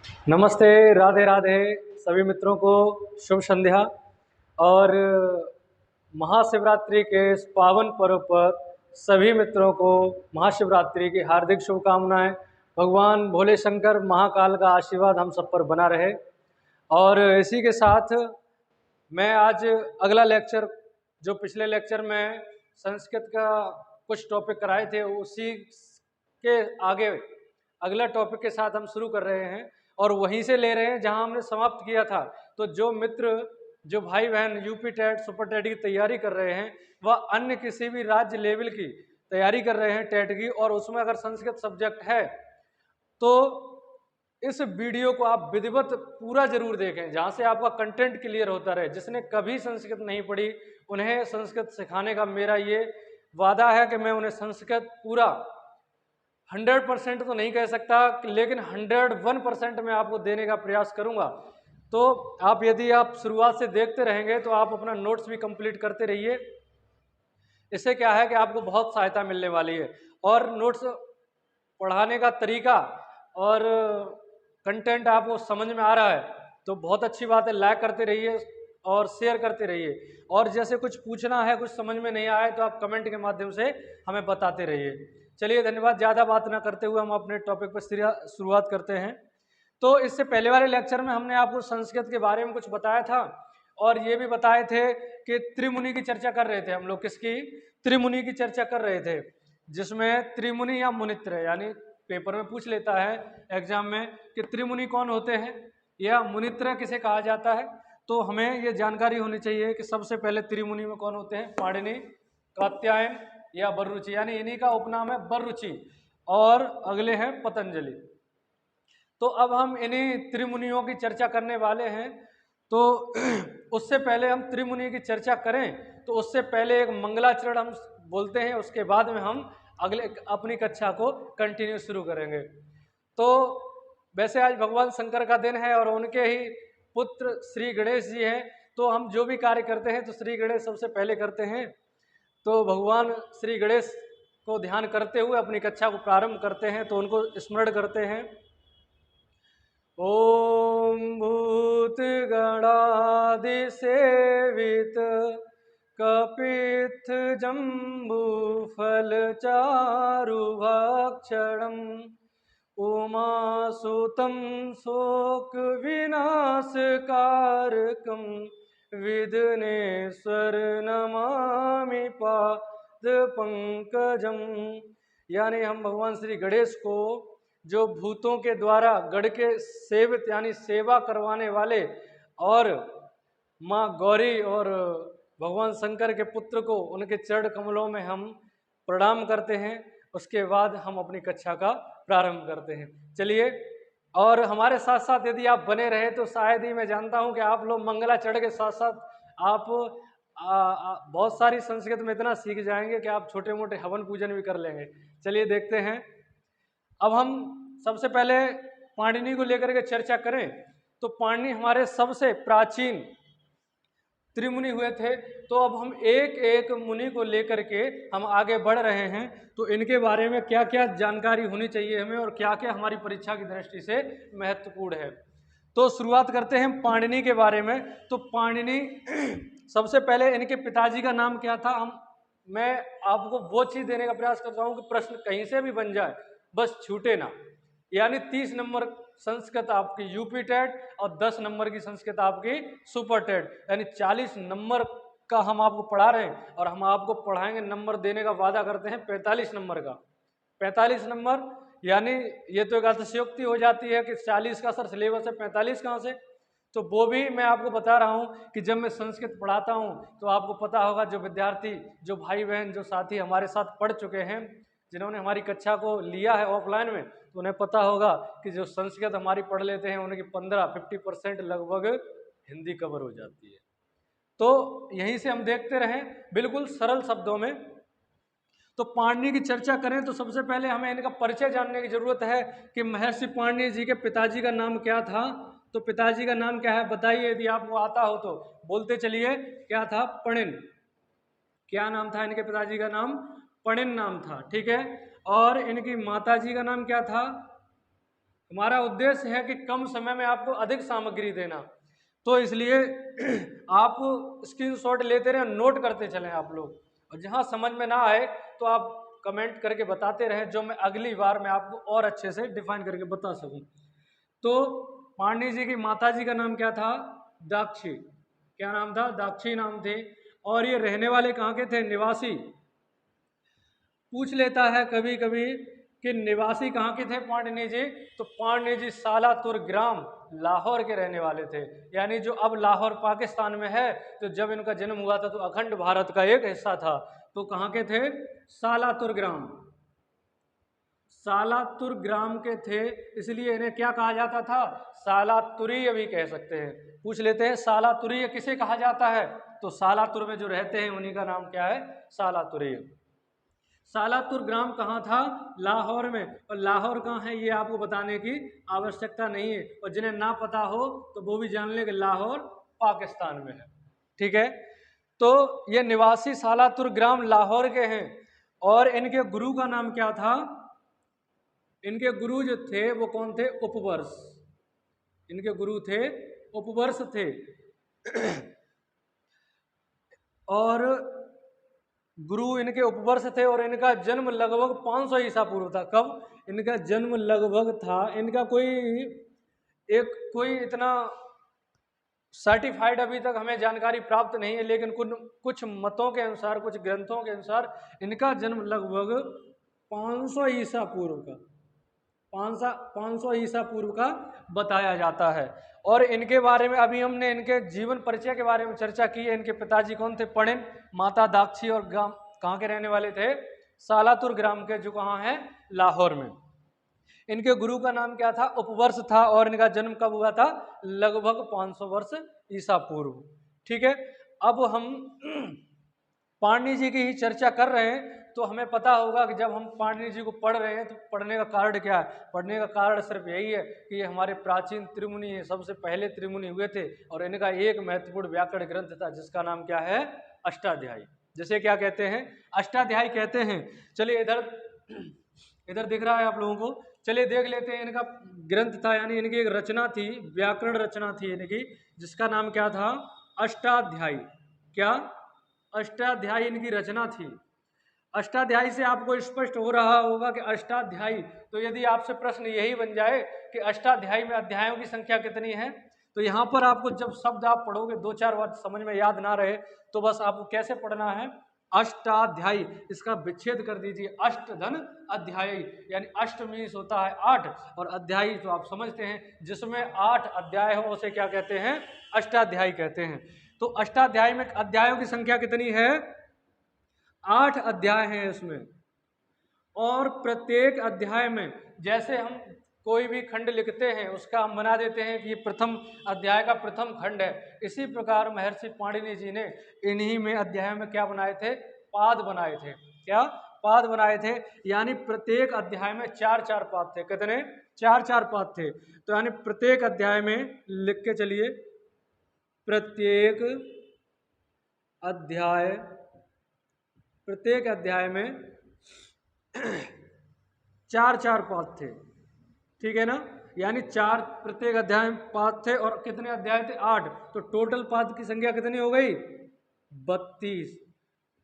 नमस्ते, राधे राधे सभी मित्रों को शुभ संध्या। और महाशिवरात्रि के इस पावन पर्व पर सभी मित्रों को महाशिवरात्रि की हार्दिक शुभकामनाएं। भगवान भोले शंकर महाकाल का आशीर्वाद हम सब पर बना रहे। और इसी के साथ मैं आज अगला लेक्चर, जो पिछले लेक्चर में संस्कृत का कुछ टॉपिक कराए थे, उसी के आगे अगला टॉपिक के साथ हम शुरू कर रहे हैं और वहीं से ले रहे हैं जहां हमने समाप्त किया था। तो जो मित्र, जो भाई बहन यूपी टेट सुपर टेट की तैयारी कर रहे हैं, वह अन्य किसी भी राज्य लेवल की तैयारी कर रहे हैं टेट की, और उसमें अगर संस्कृत सब्जेक्ट है तो इस वीडियो को आप विधिवत पूरा जरूर देखें, जहां से आपका कंटेंट क्लियर होता रहे। जिसने कभी संस्कृत नहीं पढ़ी, उन्हें संस्कृत सिखाने का मेरा ये वादा है कि मैं उन्हें संस्कृत पूरा 100% तो नहीं कह सकता, लेकिन 101% मैं आपको देने का प्रयास करूंगा। तो आप, यदि आप शुरुआत से देखते रहेंगे तो आप अपना नोट्स भी कंप्लीट करते रहिए। इससे क्या है कि आपको बहुत सहायता मिलने वाली है। और नोट्स पढ़ाने का तरीका और कंटेंट आपको समझ में आ रहा है तो बहुत अच्छी बात है। लाइक करते रहिए और शेयर करते रहिए। और जैसे कुछ पूछना है, कुछ समझ में नहीं आया, तो आप कमेंट के माध्यम से हमें बताते रहिए। चलिए, धन्यवाद। ज़्यादा बात ना करते हुए हम अपने टॉपिक पर शुरुआत करते हैं। तो इससे पहले वाले लेक्चर में हमने आपको संस्कृत के बारे में कुछ बताया था, और ये भी बताए थे कि त्रिमुनि की चर्चा कर रहे थे हम लोग। किसकी? त्रिमुनि की चर्चा कर रहे थे, जिसमें त्रिमुनि या मुनित्र, यानी पेपर में पूछ लेता है एग्जाम में कि त्रिमुनि कौन होते हैं या मुनित्र किसे कहा जाता है। तो हमें ये जानकारी होनी चाहिए कि सबसे पहले त्रिमुनि में कौन होते हैं? पाणिनि, कात्यायन या बर्रुचि, यानी इन्हीं का उपनाम है बर्रुचि, और अगले हैं पतंजलि। तो अब हम इन्हीं त्रिमुनियों की चर्चा करने वाले हैं। तो उससे पहले हम त्रिमुनि की चर्चा करें तो उससे पहले एक मंगलाचरण हम बोलते हैं, उसके बाद में हम अगले अपनी कक्षा को कंटिन्यू शुरू करेंगे। तो वैसे आज भगवान शंकर का दिन है और उनके ही पुत्र श्री गणेश जी हैं। तो हम जो भी कार्य करते हैं तो श्री गणेश सबसे पहले करते हैं। तो भगवान श्री गणेश को ध्यान करते हुए अपनी कक्षा को प्रारंभ करते हैं। तो उनको स्मरण करते हैं। ओम भूत गणादिसेवित कपित्थ जम्बू फल चारुभक्षणम् उमासुतं शोक विनाशकारकं विघ्नेश्वर नमामि पाद पंकजम। यानी हम भगवान श्री गणेश को, जो भूतों के द्वारा गढ़ के सेवित यानी सेवा करवाने वाले, और माँ गौरी और भगवान शंकर के पुत्र को, उनके चरण कमलों में हम प्रणाम करते हैं। उसके बाद हम अपनी कक्षा का प्रारंभ करते हैं। चलिए, और हमारे साथ साथ यदि आप बने रहे तो शायद ही मैं जानता हूं कि आप लोग मंगलाचरण के साथ साथ आप बहुत सारी संस्कृत में इतना सीख जाएंगे कि आप छोटे मोटे हवन पूजन भी कर लेंगे। चलिए देखते हैं। अब हम सबसे पहले पाणिनि को लेकर के चर्चा करें तो पाणिनि हमारे सबसे प्राचीन त्रिमुनि हुए थे। तो अब हम एक एक मुनि को लेकर के हम आगे बढ़ रहे हैं। तो इनके बारे में क्या क्या जानकारी होनी चाहिए हमें, और क्या क्या हमारी परीक्षा की दृष्टि से महत्वपूर्ण है। तो शुरुआत करते हैं पाणिनि के बारे में। तो पाणिनि सबसे पहले इनके पिताजी का नाम क्या था? मैं आपको वो चीज देने का प्रयास कर रहा हूं कि प्रश्न कहीं से भी बन जाए, बस छूटे ना। यानी 30 नंबर संस्कृत आपकी यूपी टेट और 10 नंबर की संस्कृत आपकी सुपर टेट, यानी 40 नंबर का हम आपको पढ़ा रहे हैं। और हम आपको पढ़ाएंगे, नंबर देने का वादा करते हैं 45 नंबर का। 45 नंबर, यानी ये तो एक अतिशयोक्ति हो जाती है कि 40 का सर सिलेबस है, 45 कहाँ से? तो वो भी मैं आपको बता रहा हूँ कि जब मैं संस्कृत पढ़ाता हूँ तो आपको पता होगा, जो विद्यार्थी, जो भाई बहन, जो साथी हमारे साथ पढ़ चुके हैं, जिन्होंने हमारी कक्षा को लिया है ऑफलाइन में, तो उन्हें पता होगा कि जो संस्कृत हमारी पढ़ लेते हैं उनकी 50% लगभग हिंदी कवर हो जाती है। तो यहीं से हम देखते रहें बिल्कुल सरल शब्दों में। तो पाणिनि की चर्चा करें तो सबसे पहले हमें इनका परिचय जानने की जरूरत है कि महर्षि पाणिनि जी के पिताजी का नाम क्या था। तो पिताजी का नाम क्या है बताइए, यदि आपको आता हो तो बोलते चलिए। क्या था? पणिन। क्या नाम था इनके पिताजी का? नाम पणिन नाम था, ठीक है। और इनकी माताजी का नाम क्या था? हमारा उद्देश्य है कि कम समय में आपको अधिक सामग्री देना, तो इसलिए आप स्क्रीनशॉट लेते रहे, नोट करते चलें आप लोग, और जहां समझ में ना आए तो आप कमेंट करके बताते रहें, जो मैं अगली बार मैं आपको और अच्छे से डिफाइन करके बता सकूं। तो पाणिनि जी की माता जी का नाम क्या था? दाक्षी। क्या नाम था? दाक्षी नाम थे। और ये रहने वाले कहाँ के थे? निवासी। पूछ लेता है कभी कभी कि निवासी कहाँ के थे पाणिनि जी, तो पाणिनि जी सालातुर ग्राम लाहौर के रहने वाले थे, यानी जो अब लाहौर पाकिस्तान में है, तो जब इनका जन्म हुआ था तो अखंड भारत का एक हिस्सा था। तो कहाँ के थे? सालातुर ग्राम। सालातुर ग्राम के थे, इसलिए इन्हें क्या कहा जाता था? सालातुरीय भी कह सकते हैं। पूछ लेते हैं सालातुरीय किसे कहा जाता है, तो सालातुर में जो रहते हैं उन्हीं का नाम क्या है? सालातुरीय। सालातुर ग्राम कहाँ था? लाहौर में। और लाहौर कहाँ है ये आपको बताने की आवश्यकता नहीं है, और जिन्हें ना पता हो तो वो भी जान ले कि लाहौर पाकिस्तान में है। ठीक है, तो ये निवासी सालातुर ग्राम लाहौर के हैं। और इनके गुरु का नाम क्या था? इनके गुरु जो थे वो कौन थे? उपवर्ष। इनके गुरु थे उपवर्ष थे। और गुरु इनके उपवर्ष थे, और इनका जन्म लगभग 500 ईसा पूर्व था। कब इनका जन्म लगभग था? इनका कोई इतना सर्टिफाइड अभी तक हमें जानकारी प्राप्त नहीं है, लेकिन कुछ मतों के अनुसार, कुछ ग्रंथों के अनुसार इनका जन्म लगभग 500 ईसा पूर्व का 500 ईसा पूर्व का बताया जाता है। और इनके बारे में अभी हमने इनके जीवन परिचय के बारे में चर्चा की है। इनके पिताजी कौन थे? पणिन, माता दाक्षी, और ग्राम कहाँ के रहने वाले थे? सालातुर ग्राम के, जो कहाँ है? लाहौर में। इनके गुरु का नाम क्या था? उपवर्ष था। और इनका जन्म कब हुआ था? लगभग 500 वर्ष ईसा पूर्व। ठीक है, अब हम पाणिनि जी की ही चर्चा कर रहे हैं, तो हमें पता होगा कि जब हम पाणिनि जी को पढ़ रहे हैं तो पढ़ने का कारण क्या है? पढ़ने का कारण सिर्फ यही है कि ये हमारे प्राचीन त्रिमुनि हैं, सबसे पहले त्रिमुनि हुए थे, और इनका एक महत्वपूर्ण व्याकरण ग्रंथ था जिसका नाम क्या है? अष्टाध्यायी। जैसे क्या कहते हैं? अष्टाध्यायी कहते हैं। चलिए इधर दिख रहा है आप लोगों को, चलिए देख लेते हैं। इनका ग्रंथ था, यानी इनकी एक रचना थी, व्याकरण रचना थी इनकी, जिसका नाम क्या था? अष्टाध्यायी। क्या? अष्टाध्यायी इनकी रचना थी। अष्टाध्यायी से आपको स्पष्ट हो रहा होगा कि अष्टाध्यायी, तो यदि आपसे प्रश्न यही बन जाए कि अष्टाध्यायी में अध्यायों की संख्या कितनी है, तो यहाँ पर आपको जब शब्द आप पढ़ोगे, 2-4 बार समझ में याद ना रहे, तो बस आपको कैसे पढ़ना है? अष्टाध्यायी, इसका विच्छेद कर दीजिए, अष्ट धन अध्यायी, यानी अष्ट मीन्स होता है 8, और अध्यायी तो आप समझते हैं जिसमें 8 अध्याय हो उसे क्या कहते हैं? अष्टाध्यायी कहते हैं। तो अष्टाध्यायी में अध्यायों की संख्या कितनी है? 8 अध्याय हैं इसमें। और प्रत्येक अध्याय में, जैसे हम कोई भी खंड लिखते हैं उसका हम बना देते हैं कि ये प्रथम अध्याय का प्रथम खंड है, इसी प्रकार महर्षि पाणिनि जी ने इन्हीं में अध्याय में क्या बनाए थे? पाद बनाए थे। क्या? पाद बनाए थे, यानी प्रत्येक अध्याय में 4-4 पाद थे। कितने? 4-4 पाद थे। तो यानी प्रत्येक अध्याय में, लिख के चलिए, प्रत्येक अध्याय में 4-4 पाद थे। ठीक है ना? यानी 4 प्रत्येक अध्याय में पाद थे, और कितने अध्याय थे? 8। तो टोटल पाद की संख्या कितनी हो गई? 32।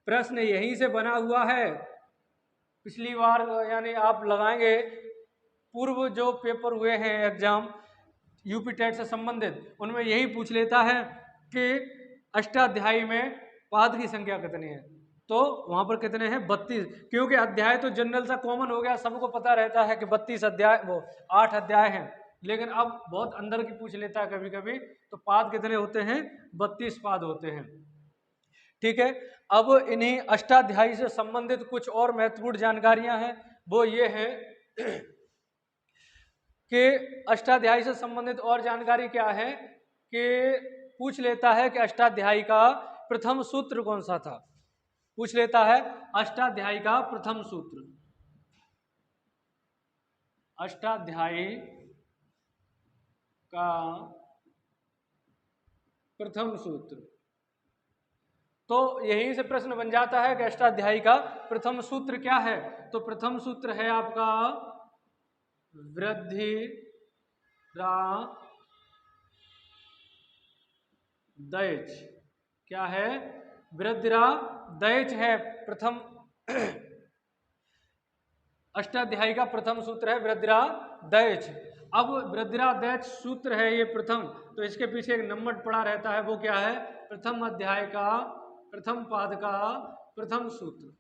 प्रश्न यहीं से बना हुआ है। पिछली बार यानी आप लगाएंगे, पूर्व जो पेपर हुए हैं एग्जाम यूपी टेट से संबंधित, उनमें यही पूछ लेता है कि अष्टाध्यायी में पाद की संख्या कितनी है, तो वहां पर कितने हैं? 32। क्योंकि अध्याय तो जनरल सा कॉमन हो गया, सबको पता रहता है कि 32 अध्याय, वो 8 अध्याय हैं, लेकिन अब बहुत अंदर की पूछ लेता है कभी कभी, तो पाद कितने होते हैं? 32 पाद होते हैं। ठीक है, अब इन्हीं अष्टाध्यायी से संबंधित कुछ और महत्वपूर्ण जानकारियां हैं, वो ये हैं कि अष्टाध्यायी से संबंधित और जानकारी क्या है कि पूछ लेता है कि अष्टाध्यायी का प्रथम सूत्र कौन सा था? पूछ लेता है अष्टाध्यायी का प्रथम सूत्र। अष्टाध्यायी का प्रथम सूत्र, तो यहीं से प्रश्न बन जाता है कि अष्टाध्यायी का प्रथम सूत्र क्या है? तो प्रथम सूत्र है आपका वृद्धि वृद्धिरादैच क्या है? वृद्धिरादैच है प्रथम अष्टाध्यायी का प्रथम सूत्र है वृद्धिरादैच। अब वृद्धिरादैच सूत्र है ये प्रथम, तो इसके पीछे एक नंबर पड़ा रहता है, वो क्या है? प्रथम अध्याय का प्रथम पाद का प्रथम सूत्र।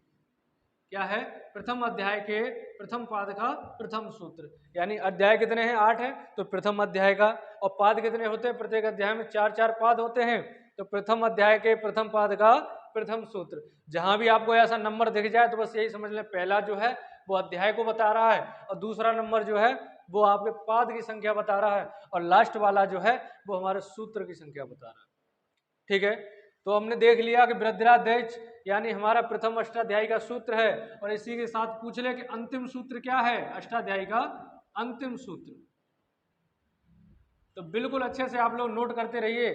क्या है? प्रथम अध्याय के प्रथम पाद का प्रथम सूत्र। यानी अध्याय कितने हैं? 8 है, तो प्रथम अध्याय का। और पाद कितने होते हैं? प्रत्येक अध्याय में 4-4 पाद होते हैं, तो प्रथम अध्याय के प्रथम पाद का प्रथम सूत्र। जहां भी आपको ऐसा नंबर दिख जाए तो बस यही समझ लें, पहला जो है वो अध्याय को बता रहा है, और दूसरा नंबर जो है वो आपके पाद की संख्या बता रहा है, और लास्ट वाला जो है वो हमारे सूत्र की संख्या बता रहा है। ठीक है, तो हमने देख लिया कि वृद्धिरादैच यानी हमारा प्रथम अष्टाध्यायी का सूत्र है, और इसी के साथ पूछ ले कि अंतिम सूत्र क्या है? अष्टाध्यायी का अंतिम सूत्र। तो बिल्कुल अच्छे से आप लोग नोट करते रहिए।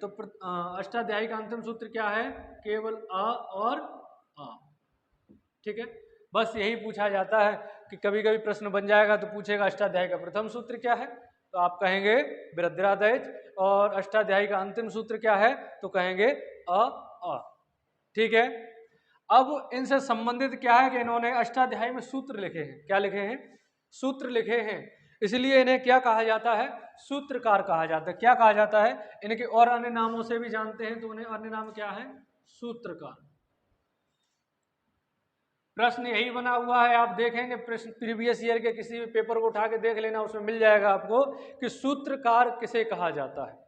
तो अष्टाध्यायी का अंतिम सूत्र क्या है? केवल अ और आ। ठीक है, बस यही पूछा जाता है कि कभी कभी प्रश्न बन जाएगा तो पूछेगा अष्टाध्यायी का प्रथम सूत्र क्या है, तो आप कहेंगे वृद्धिरादैच, और अष्टाध्यायी का अंतिम सूत्र क्या है तो कहेंगे अ। ठीक है, अब इनसे संबंधित क्या है कि इन्होंने अष्टाध्यायी में सूत्र लिखे हैं। क्या लिखे हैं? सूत्र लिखे हैं, इसलिए इन्हें क्या कहा जाता है? सूत्रकार कहा जाता है। क्या कहा जाता है? इनके और अन्य नामों से भी जानते हैं, तो उन्हें अन्य नाम क्या है? सूत्रकार। प्रश्न यही बना हुआ है, आप देखेंगे प्रश्न प्रीवियस ईयर के किसी भी पेपर को उठा के देख लेना, उसमें मिल जाएगा आपको कि सूत्रकार किसे कहा जाता है।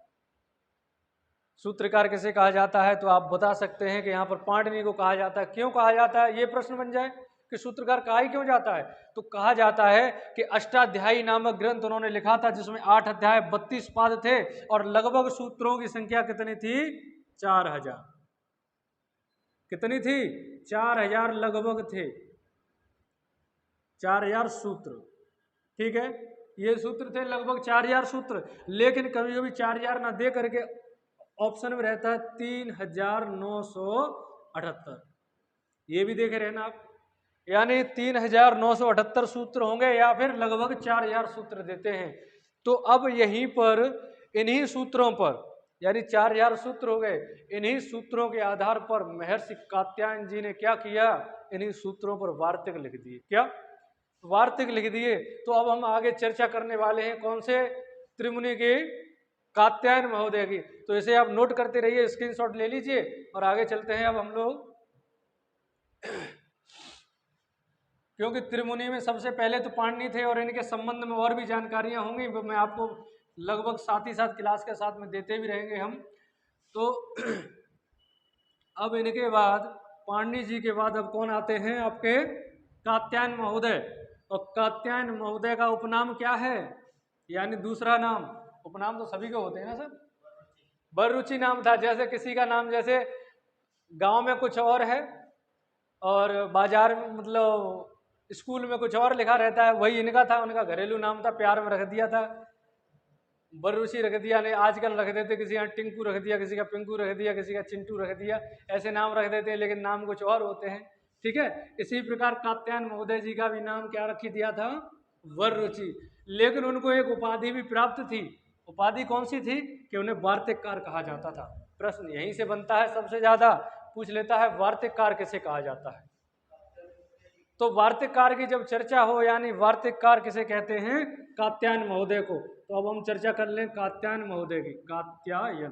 सूत्रकार किसे कहा जाता है? तो आप बता सकते हैं कि यहाँ पर पाणिनि को कहा जाता है। क्यों कहा जाता है? ये प्रश्न बन जाए कि सूत्रकार कहा ही क्यों जाता है, तो कहा जाता है कि अष्टाध्यायी नामक ग्रंथ उन्होंने लिखा था, जिसमें 8 अध्याय 32 पाद थे, और लगभग सूत्रों की संख्या कितनी थी? 4000। कितनी थी? 4000 लगभग थे, 4000 सूत्र। ठीक है, ये सूत्र थे लगभग 4000 सूत्र, लेकिन कभी कभी 4000 ना दे करके ऑप्शन में रहता है 3978। ये भी देखे रहना आप, यानी 3978 सूत्र होंगे, या फिर लगभग 4000 सूत्र देते हैं। तो अब यहीं पर इन्हीं सूत्रों पर, यानी 4000 सूत्र हो गए, इन्हीं सूत्रों के आधार पर महर्षि कात्यायन जी ने क्या किया? इन्हीं सूत्रों पर वार्तिक लिख दिए। क्या? वार्तिक लिख दिए। तो अब हम आगे चर्चा करने वाले हैं कौन से? त्रिमुनि के कात्यायन महोदय की। तो इसे आप नोट करते रहिए, स्क्रीनशॉट ले लीजिए, और आगे चलते हैं अब हम लोग। क्योंकि त्रिमुनि में सबसे पहले तो पाणिनि थे, और इनके संबंध में और भी जानकारियां होंगी, वो मैं आपको लगभग साथ ही साथ क्लास के साथ में देते भी रहेंगे हम। तो अब इनके बाद पाणिनि जी के बाद अब कौन आते हैं? आपके कात्यायन महोदय। और कात्यायन महोदय का उपनाम क्या है? यानी दूसरा नाम, उपनाम तो सभी को होते हैं ना सर? वररुचि नाम था। जैसे किसी का नाम, जैसे गांव में कुछ और है और बाजार में, मतलब स्कूल में कुछ और लिखा रहता है, वही इनका था, उनका घरेलू नाम था, प्यार में रख दिया था, वररुचि रख दिया। नहीं, आजकल रख देते, किसी का टिंकू रख दिया, किसी का पिंकू रख दिया, किसी का चिंटू रख दिया, ऐसे नाम रख देते हैं, लेकिन नाम कुछ और होते हैं। ठीक है, इसी प्रकार कात्यायन महोदय जी का भी नाम क्या रखी दिया था? वररुचि। लेकिन उनको एक उपाधि भी प्राप्त थी। उपाधि कौन सी थी? कि उन्हें वार्तिककार कहा जाता था। प्रश्न यहीं से बनता है, सबसे ज्यादा पूछ लेता है, वार्तिककार किसे कहा जाता है? तो वार्तिककार की जब चर्चा हो, यानी वार्तिककार किसे कहते हैं? कात्यायन महोदय को। तो अब हम चर्चा कर लें कात्यायन महोदय की। कात्यायन,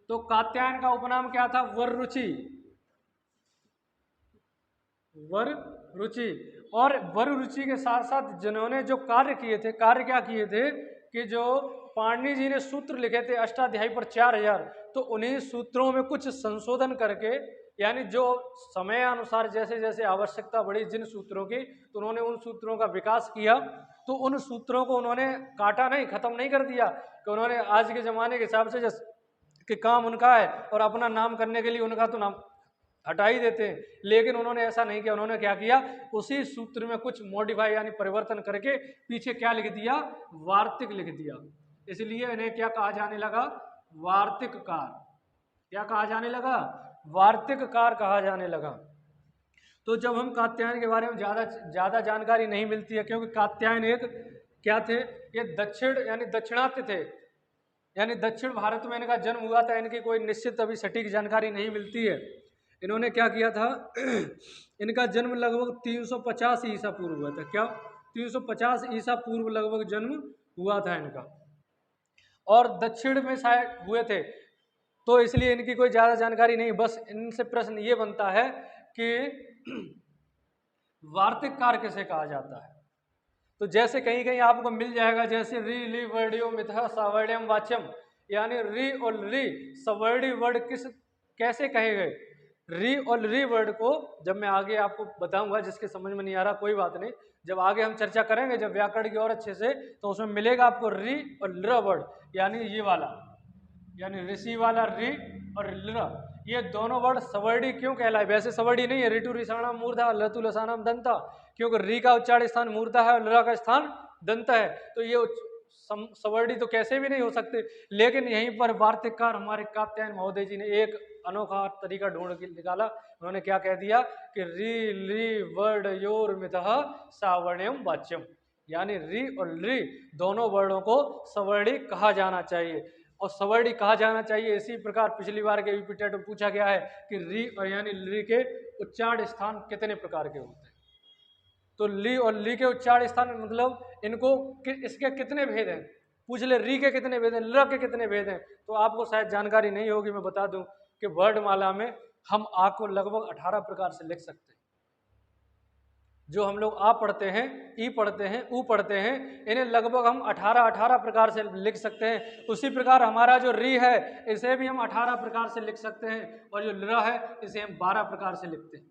तो कात्यायन का उपनाम क्या था? वररुचि। वररुचि। और वररुचि के साथ साथ जिन्होंने जो कार्य किए थे, कार्य क्या किए थे कि जो पाणिनि जी ने सूत्र लिखे थे अष्टाध्यायी पर 4000, तो उन्हीं सूत्रों में कुछ संशोधन करके, यानी जो समय अनुसार जैसे जैसे आवश्यकता बढ़ी जिन सूत्रों की, तो उन्होंने उन सूत्रों का विकास किया। तो उन सूत्रों को उन्होंने काटा नहीं, खत्म नहीं कर दिया, कि उन्होंने आज के जमाने के हिसाब से जैसे कि काम उनका है और अपना नाम करने के लिए उनका तो नाम हटा ही देते हैं, लेकिन उन्होंने ऐसा नहीं किया। उन्होंने क्या किया? उसी सूत्र में कुछ मॉडिफाई यानी परिवर्तन करके पीछे क्या लिख दिया? वार्तिक लिख दिया। इसलिए इन्हें क्या कहा जाने लगा? वार्तिककार। क्या कहा जाने लगा? वार्तिककार कहा जाने लगा। तो जब हम कात्यायन के बारे में ज़्यादा जानकारी नहीं मिलती है, क्योंकि कात्यायन एक क्या थे? ये दक्षिण यानी दक्षिणात्य थे, यानी दक्षिण भारत में इनका जन्म हुआ था। इनकी कोई निश्चित अभी सटीक जानकारी नहीं मिलती है। इन्होंने क्या किया था इनका जन्म लगभग 350 ईसा पूर्व हुआ था। क्या? 350 ईसा पूर्व लगभग जन्म हुआ था इनका, और दक्षिण में शायद हुए थे, तो इसलिए इनकी कोई ज़्यादा जानकारी नहीं। बस इनसे प्रश्न ये बनता है कि वार्तिक कार किसे कहा जाता है? तो जैसे कहीं कहीं आपको मिल जाएगा, जैसे री ली वर्डियो मिथा सावर्ण्यम वाच्यम, यानी री और री सवर्णी वर्ड किस कैसे कहे गए। री और री वर्ड को जब मैं आगे आपको बताऊंगा, जिसके समझ में नहीं आ रहा कोई बात नहीं, जब आगे हम चर्चा करेंगे जब व्याकरण की और अच्छे से, तो उसमें मिलेगा आपको री और ल वर्ड, यानी ये वाला, यानी ऋषि वाला री और ल, ये दोनों वर्ड सवर्णी क्यों कहलाए? वैसे सवर्णी नहीं है, ऋतु ऋषाणाम मूर्धा लतु लसानाम दंता, क्योंकि री का उच्चारण स्थान मूर्धा है और ल का स्थान दंत है, तो ये सवर्णी तो कैसे भी नहीं हो सकते। लेकिन यहीं पर वार्तिककार हमारे कात्यायन महोदय जी ने एक अनोखा तरीका ढूंढ के निकाला। उन्होंने क्या कह दिया कि री ली वर्ड योर मितः सावर्ण्यम वाच्यम, यानी री और ली दोनों वर्णों को सवर्णी कहा जाना चाहिए, और सवर्णी कहा जाना चाहिए। इसी प्रकार पिछली बार के यूपीटेट में पूछा गया है कि री और यानी ली के उच्चारण स्थान कितने प्रकार के होते हैं। तो ली और ली के उच्चारण स्थान मतलब इनको इसके कितने भेद हैं, पूछ ले री के कितने भेद हैं, ल के कितने भेद हैं, तो आपको शायद जानकारी नहीं होगी। मैं बता दूं कि वर्णमाला में हम आ को लगभग 18 प्रकार से लिख सकते हैं। जो हम लोग आ पढ़ते हैं, ई पढ़ते हैं, ऊ पढ़ते हैं, इन्हें लगभग हम 18 प्रकार से लिख सकते हैं। उसी प्रकार हमारा जो री है इसे भी हम 18 प्रकार से लिख सकते हैं, और जो ल है इसे हम 12 प्रकार से लिखते हैं।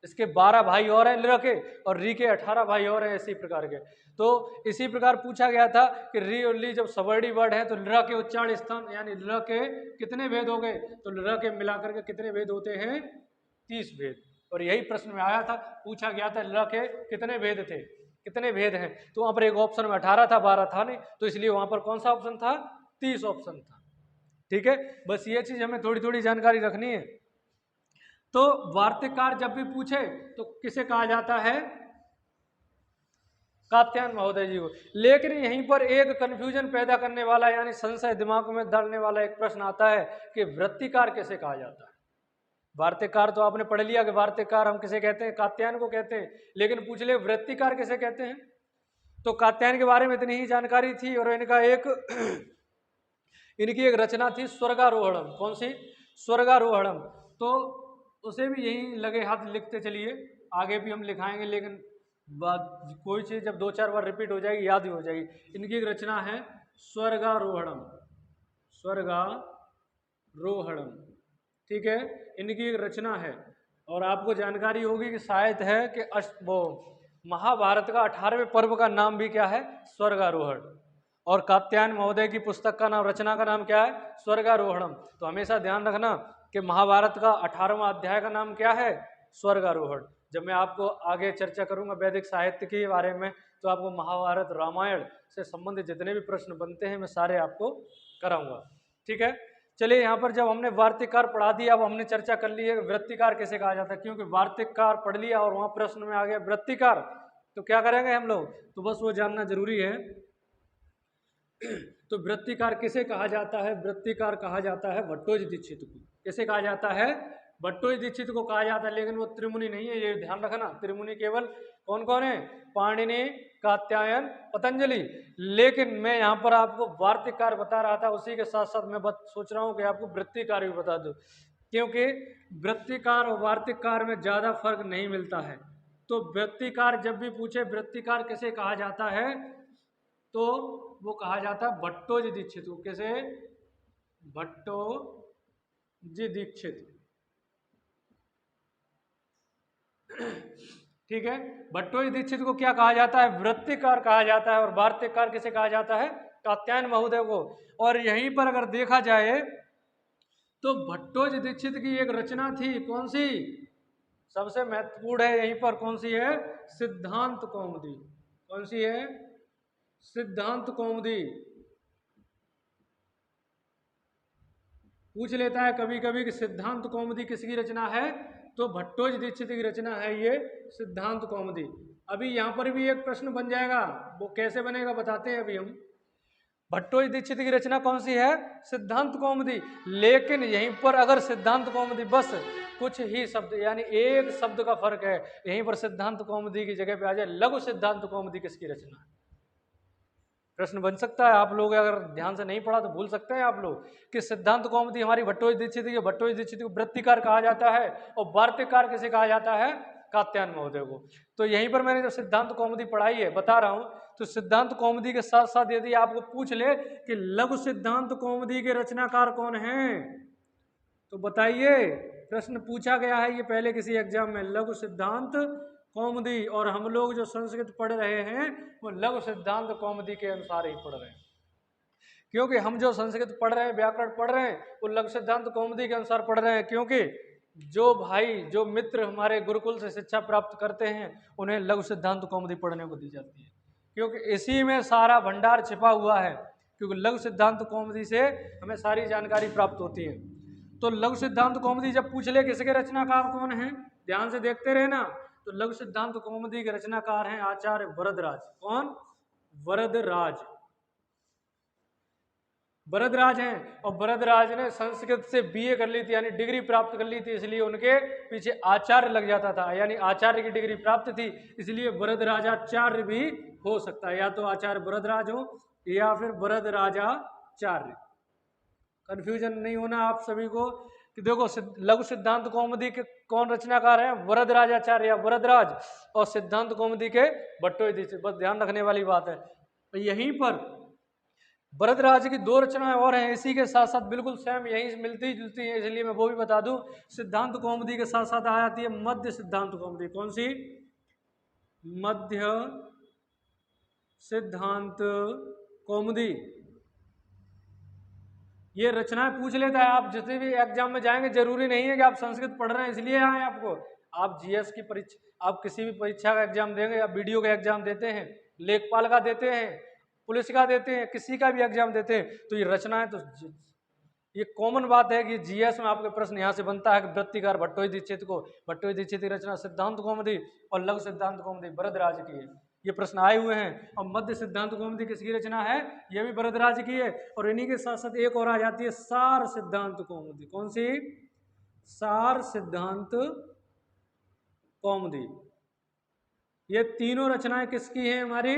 इसके 12 भाई और हैं ल के, और री के 18 भाई और हैं इसी प्रकार के। तो इसी प्रकार पूछा गया था कि री और ली जब सवर्णी वर्ड है तो ल के उच्चारण स्थान यानी ल के कितने भेद हो गए, तो ल के मिलाकर के कितने भेद होते हैं? 30 भेद। और यही प्रश्न में आया था, पूछा गया था ल के कितने भेद थे, कितने भेद हैं, तो वहां पर एक ऑप्शन में 18 था, 12 था नहीं, तो इसलिए वहां पर कौन सा ऑप्शन था? 30 ऑप्शन था। ठीक है, बस ये चीज हमें थोड़ी थोड़ी जानकारी रखनी है। तो वार्तिककार जब भी पूछे तो किसे कहा जाता है? कात्यायन महोदय जी को। लेकिन यहीं पर एक कंफ्यूजन पैदा करने वाला यानी संशय दिमाग में डालने वाला एक प्रश्न आता है कि वृत्तिकार किसे कहा जाता है? वार्तिककार तो आपने पढ़ लिया कि वार्तिककार हम किसे कहते हैं? कात्यायन को कहते हैं। लेकिन पूछ ले वृत्तिकार किसे कहते हैं? तो कात्यायन के बारे में इतनी ही जानकारी थी, और इनका इनकी एक रचना थी स्वर्गारोहणम। कौन सी? स्वर्गारोहणम। तो उसे भी यही लगे हाथ लिखते चलिए, आगे भी हम लिखाएंगे, लेकिन कोई चीज़ जब 2-4 बार रिपीट हो जाएगी याद ही हो जाएगी। इनकी एक रचना है स्वर्गारोहणम, स्वर्गारोहणम, ठीक है, इनकी एक रचना है। और आपको जानकारी होगी कि शायद है कि वो महाभारत का 18वें पर्व का नाम भी क्या है? स्वर्गारोहण। और कात्यायन महोदय की पुस्तक का नाम, रचना का नाम क्या है? स्वर्गारोहणम। तो हमेशा ध्यान रखना कि महाभारत का 18वां अध्याय का नाम क्या है? स्वर्गारोहण। जब मैं आपको आगे चर्चा करूंगा वैदिक साहित्य के बारे में, तो आपको महाभारत रामायण से संबंधित जितने भी प्रश्न बनते हैं मैं सारे आपको कराऊंगा। ठीक है, चलिए यहाँ पर जब हमने वार्तिककार पढ़ा दिया, अब हमने चर्चा कर ली है वृत्तिकार कैसे कहा जाता है, क्योंकि वार्तिककार पढ़ लिया और वहां प्रश्न में आ गया वृत्तिकार, तो क्या करेंगे हम लोग? तो बस वो जानना जरूरी है। तो वृत्तिकार किसे कहा जाता है? वृत्तिकार कहा जाता है भट्टोजी दीक्षित को। किसे कहा जाता है? भट्टोजी दीक्षित को कहा जाता है, लेकिन वो त्रिमुनि नहीं है, ये ध्यान रखना। त्रिमुनि केवल कौन कौन है? पाणिनि, कात्यायन, पतंजलि। लेकिन मैं यहाँ पर आपको वार्तिककार बता रहा था, उसी के साथ साथ मैं सोच रहा हूँ कि आपको वृत्तिकार भी बता दूँ, क्योंकि वृत्तिकार और वार्तिककार में ज़्यादा फर्क नहीं मिलता है। तो वृत्तिकार जब भी पूछे वृत्तिकार किसे कहा जाता है, तो वो कहा जाता है भट्टोजी दीक्षित को। कैसे? भट्टोजी दीक्षित। ठीक है, भट्टोजी दीक्षित को क्या कहा जाता है? वृत्तिकार कहा जाता है। और वार्तिककार किसे कहा जाता है? कात्यायन महोदय को। और यहीं पर अगर देखा जाए तो भट्टोजी दीक्षित की एक रचना थी, कौन सी? सबसे महत्वपूर्ण है यहीं पर, कौन सी है? सिद्धांत कौमुदी। कौन सी है? सिद्धांत कौमुदी। पूछ लेता है कभी कभी कि सिद्धांत कौमुदी किसकी रचना है? तो भट्टोजी दीक्षित की रचना है ये सिद्धांत कौमुदी। अभी यहाँ पर भी एक प्रश्न बन जाएगा, वो कैसे बनेगा बताते हैं अभी हम। भट्टोजी दीक्षित की रचना कौन सी है? सिद्धांत कौमुदी। लेकिन यहीं पर अगर सिद्धांत कौमुदी बस कुछ ही शब्द यानी एक शब्द का फर्क है, यहीं पर सिद्धांत कौमुदी की जगह पे आ जाए लघु सिद्धांत कौमुदी किसकी रचना है? प्रश्न बन सकता है, आप लोग अगर ध्यान से नहीं पढ़ा तो भूल सकते हैं आप लोग कि सिद्धांत कौमुदी हमारी भट्टोजी दीक्षित की, भट्टोजी दीक्षित को वृत्तिकार कहा जाता है और वार्तिककार किसे कहा जाता है? कात्यायन महोदय को। तो यहीं पर मैंने जो सिद्धांत कौमुदी पढ़ाई है बता रहा हूं, तो सिद्धांत कौमुदी के साथ साथ यदि आपको पूछ ले कि लघु सिद्धांत कौमुदी के रचनाकार कौन हैं, तो बताइए। प्रश्न पूछा गया है ये पहले किसी एग्जाम में, लघु सिद्धांत कौमुदी, और हम लोग जो संस्कृत पढ़ रहे हैं वो लघु सिद्धांत कौमुदी के अनुसार ही पढ़ रहे हैं, क्योंकि हम जो संस्कृत पढ़ रहे हैं, व्याकरण पढ़ रहे हैं, वो लघु सिद्धांत कौमुदी के अनुसार पढ़ रहे हैं। क्योंकि जो भाई जो मित्र हमारे गुरुकुल से शिक्षा प्राप्त करते हैं उन्हें लघु सिद्धांत कौमुदी पढ़ने को दी जाती है, क्योंकि इसी में सारा भंडार छिपा हुआ है, क्योंकि लघु सिद्धांत कौमुदी से हमें सारी जानकारी प्राप्त होती है। तो लघु सिद्धांत कौमुदी जब पूछ ले किसके रचनाकार कौन है, ध्यान से देखते रहे ना, तो लघु सिद्धांत कौमुदी के रचनाकार हैं आचार्य वरदराज। कौन? वरदराज। वरदराज हैं, और वरदराज ने संस्कृत से बीए कर ली थी, यानी डिग्री प्राप्त कर ली थी, इसलिए उनके पीछे आचार्य लग जाता था, यानी आचार्य की डिग्री प्राप्त थी, इसलिए वरदराजाचार्य भी हो सकता है, या तो आचार्य वरदराज हो या फिर वरदराजाचार्य। कंफ्यूजन नहीं होना आप सभी को कि देखो लघु सिद्धांत कौमुदी के कौन रचनाकार है? वरदराजाचार्य या वरदराज, और सिद्धांत कौमुदी के भट्टोजी दीक्षित, बस ध्यान रखने वाली बात है। तो यहीं पर वरदराज की दो रचनाएं और हैं, इसी के साथ साथ बिल्कुल सेम यहीं मिलती जुलती हैं, इसलिए मैं वो भी बता दूं। सिद्धांत कौमुदी के साथ साथ आ जाती है मध्य सिद्धांत कौमुदी। कौन सी? मध्य सिद्धांत कौमुदी। ये रचनाएं पूछ लेता है, आप जितने भी एग्जाम में जाएंगे जरूरी नहीं है कि आप संस्कृत पढ़ रहे हैं इसलिए आए आपको, आप जीएस की परीक्षा, आप किसी भी परीक्षा का एग्जाम देंगे, आप वीडियो का एग्जाम देते हैं, लेखपाल का देते हैं, पुलिस का देते हैं, किसी का भी एग्जाम देते हैं, तो ये रचनाएं तो ये कॉमन बात है कि जीएस में आपके प्रश्न यहाँ से बनता है कि वृत्तिकार भट्टोजी दीक्षित को, भट्टोजी दीक्षित की रचना सिद्धांत कौमुदी और लघु सिद्धांत कौमुदी वरदराज की है, ये प्रश्न आए हुए हैं। और मध्य सिद्धांत कौमुदी किसकी रचना है? ये भी वरदराज की है। और इन्हीं के साथ साथ एक और आ जाती है सार सिद्धांत कौमुदी। कौन सी? सार सिद्धांत कौमुदी। ये तीनों रचनाएं किसकी हैं? हमारी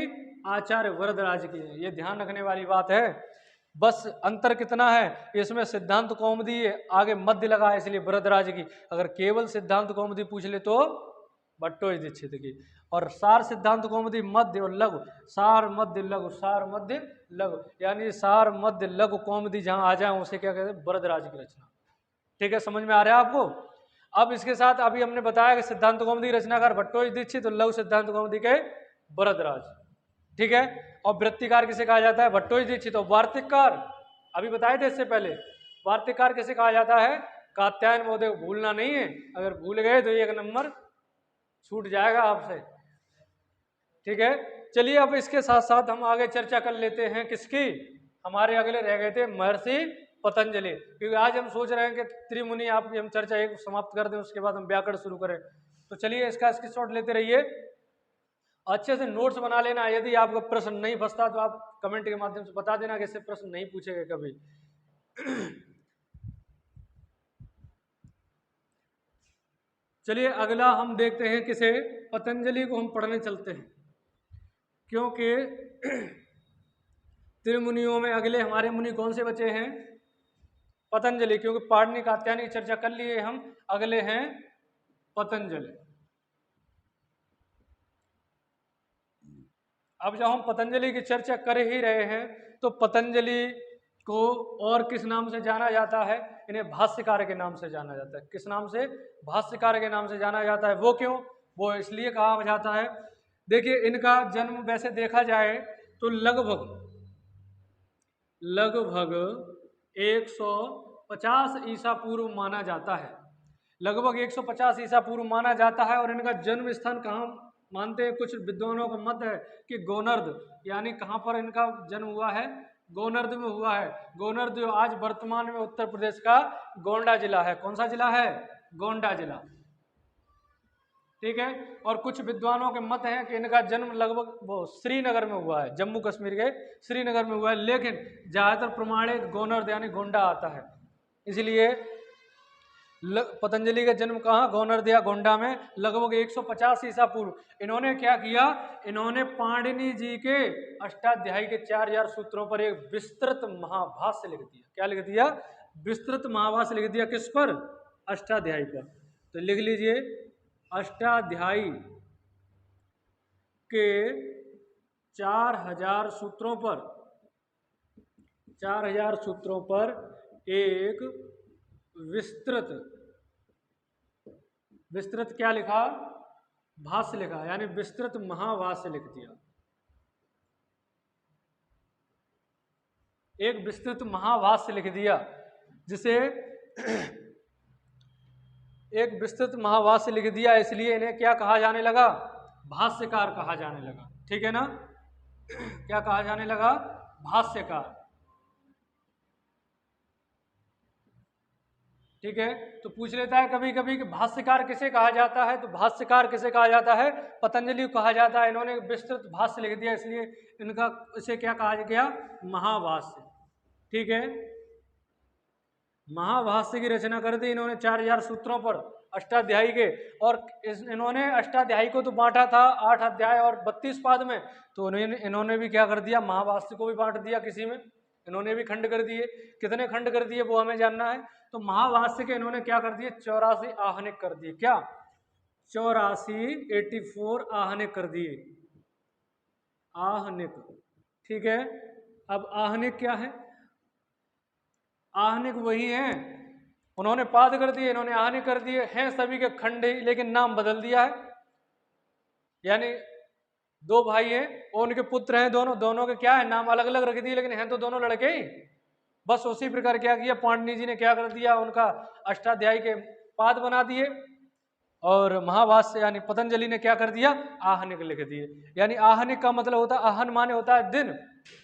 आचार्य वरदराज की है। ये ध्यान रखने वाली बात है। बस अंतर कितना है, इसमें सिद्धांत कौमुदी आगे मध्य लगा है इसलिए वरदराज की, अगर केवल सिद्धांत कौमुदी पूछ ले तो भट्टोजी दीक्षित की, और सार सिद्धांत कौमुदी मध्य और लघु, सार मध्य लघु, सार मध्य लघु, यानी सार मध्य लघु कौमुदी जहां आ जाए उसे क्या कहते हैं? वरदराज की रचना। ठीक है, समझ में आ रहा है आपको? अब इसके साथ अभी हमने बताया कि सिद्धांत कौमुदी रचनाकार भट्टोजी दीक्षित और लघु सिद्धांत कौमुदी के वरदराज। ठीक है, और वृत्तिकार किसे कहा जाता है? भट्टोजी दीक्षित। और वार्तिककार अभी बताए थे इससे पहले, वार्तिककार किसे कहा जाता है? कात्यायन महोदय को भूलना नहीं है, अगर भूल गए तो एक नंबर छूट जाएगा आपसे। ठीक है, चलिए अब इसके साथ साथ हम आगे चर्चा कर लेते हैं किसकी, हमारे अगले रह गए थे महर्षि पतंजलि, क्योंकि आज हम सोच रहे हैं कि त्रिमुनि आपकी हम चर्चा एक समाप्त कर दें, उसके बाद हम व्याकरण शुरू करें। तो चलिए इसका स्क्रीनशॉट लेते रहिए, अच्छे से नोट्स बना लेना। यदि आपका प्रश्न नहीं फंसता तो आप कमेंट के माध्यम से बता देना कि इससे प्रश्न नहीं पूछेगा कभी। चलिए अगला हम देखते हैं किसे, पतंजलि को हम पढ़ने चलते हैं, क्योंकि त्रिमुनियों में अगले हमारे मुनि कौन से बचे हैं? पतंजलि, क्योंकि पाणिनि कात्यायनी की चर्चा कर लिए हम, अगले हैं पतंजलि। अब जब हम पतंजलि की चर्चा कर ही रहे हैं तो पतंजलि को और किस नाम से जाना जाता है? इन्हें भाष्यकार के नाम से जाना जाता है। किस नाम से? भाष्यकार के नाम से जाना जाता है। वो क्यों? वो इसलिए कहा जाता है, देखिए इनका जन्म वैसे देखा जाए तो लगभग 150 ईसा पूर्व माना जाता है, लगभग 150 ईसा पूर्व माना जाता है। और इनका जन्म स्थान कहाँ मानते हैं कुछ विद्वानों का मत है कि गोनर्द, यानी कहाँ पर इनका जन्म हुआ है? गोनर्द में हुआ है। गोनर्द आज वर्तमान में उत्तर प्रदेश का गोंडा जिला है। कौन सा जिला है? गोंडा जिला। ठीक है। और कुछ विद्वानों के मत हैं कि इनका जन्म लगभग वो श्रीनगर में हुआ है, जम्मू कश्मीर के श्रीनगर में हुआ है, लेकिन ज़्यादातर प्रमाणित गोनर यानी गोंडा आता है। इसलिए पतंजलि का जन्म कहाँ, गोनरदिया गोंडा में, लगभग 150 ईसा पूर्व। इन्होंने क्या किया, इन्होंने पाणिनि जी के अष्टाध्यायी के 4000 सूत्रों पर एक विस्तृत महाभाष्य लिख दिया। क्या लिख दिया, विस्तृत महाभाष्य लिख दिया। किस पर, अष्टाध्यायी पर। तो लिख लीजिए, अष्टाध्यायी के 4000 सूत्रों पर, 4000 सूत्रों पर एक विस्तृत क्या लिखा, भाष्य लिखा, यानी विस्तृत महाभाष्य लिख दिया। एक विस्तृत महाभाष्य लिख दिया, जिसे एक विस्तृत महाभाष्य लिख दिया, इसलिए इन्हें क्या कहा जाने लगा, भाष्यकार कहा जाने लगा। ठीक है ना, क्या कहा जाने लगा, भाष्यकार। ठीक है। तो पूछ लेता है कभी कभी कि भाष्यकार किसे कहा जाता है, तो भाष्यकार किसे कहा जाता है, पतंजलि को कहा जाता है। इन्होंने विस्तृत भाष्य लिख दिया, इसलिए इनका इसे क्या कहा गया, महाभाष्य। ठीक है, महाभाष्य की रचना कर दी इन्होंने 4000 सूत्रों पर अष्टाध्यायी के। और इन्होंने अष्टाध्यायी को तो बांटा था 8 अध्याय और 32 पाद में, तो इन्होंने भी क्या कर दिया, महाभाष्य को भी बांट दिया किसी में, इन्होंने भी खंड कर दिए। कितने खंड कर दिए वो हमें जानना है। तो महाभाष्य के इन्होंने क्या कर दिए, 84 आहनिक कर दिए। क्या, 84 आहनिक कर दिए, आहनिक। ठीक है, अब आहनिक क्या है, आहनिक वही है, उन्होंने पाद कर दिए, इन्होंने आहनिक कर दिए, हैं सभी के खंड ही, लेकिन नाम बदल दिया है। यानी 2 भाई हैं और उनके पुत्र हैं, दोनों के क्या है, नाम अलग अलग रख दिए, लेकिन हैं तो दोनों लड़के ही। बस उसी प्रकार क्या किया, पाणिनि जी ने क्या कर दिया, उनका अष्टाध्यायी के पाद बना दिए, और महाभाष्य यानी पतंजलि ने क्या कर दिया, आहनिक लिख दिए। यानी आहनिक का मतलब होता है, आहन माने होता है दिन,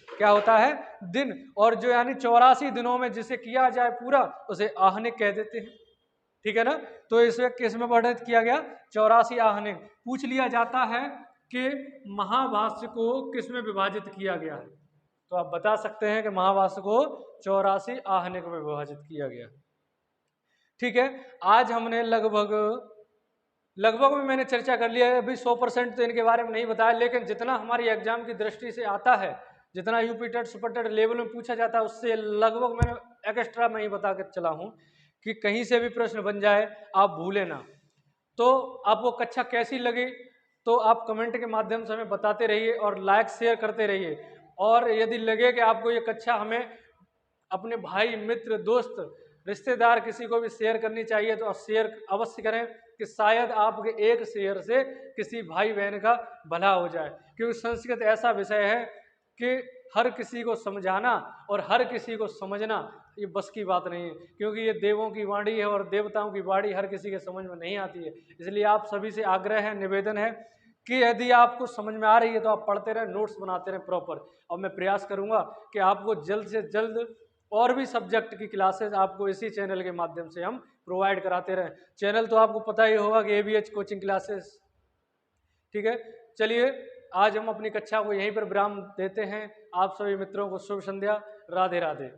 क्या होता है, दिन। और जो यानी 84 दिनों में जिसे किया जाए पूरा, उसे आहनिक कह देते हैं। ठीक है ना, तो इसे किस में वर्णित किया गया, 84 आहनिक। पूछ लिया जाता है कि महाभाष्य को किस में विभाजित किया गया है, तो आप बता सकते हैं कि महाभाष्य को 84 आहनिक में विभाजित किया गया। ठीक है, आज हमने लगभग में मैंने चर्चा कर लिया है। अभी 100% तो इनके बारे में नहीं बताया, लेकिन जितना हमारी एग्जाम की दृष्टि से आता है, जितना UP TET super TET level में पूछा जाता है, उससे लगभग मैंने एक्स्ट्रा में ही बता कर चला हूँ कि कहीं से भी प्रश्न बन जाए आप भूले ना। तो आपको कक्षा कैसी लगी, तो आप कमेंट के माध्यम से हमें बताते रहिए और लाइक शेयर करते रहिए। और यदि लगे कि आपको ये कक्षा हमें अपने भाई मित्र दोस्त रिश्तेदार किसी को भी शेयर करनी चाहिए, तो शेयर अवश्य करें, कि शायद आपके एक शेयर से किसी भाई बहन का भला हो जाए। क्योंकि संस्कृत ऐसा विषय है कि हर किसी को समझाना और हर किसी को समझना ये बस की बात नहीं है, क्योंकि ये देवों की वाणी है और देवताओं की वाणी हर किसी के समझ में नहीं आती है। इसलिए आप सभी से आग्रह है, निवेदन है कि यदि आपको समझ में आ रही है तो आप पढ़ते रहें, नोट्स बनाते रहें प्रॉपर। और मैं प्रयास करूंगा कि आपको जल्द से जल्द और भी सब्जेक्ट की क्लासेस आपको इसी चैनल के माध्यम से हम प्रोवाइड कराते रहें। चैनल तो आपको पता ही होगा कि ABH कोचिंग क्लासेस। ठीक है, चलिए आज हम अपनी कक्षा को यहीं पर विराम देते हैं। आप सभी मित्रों को शुभ संध्या, राधे राधे।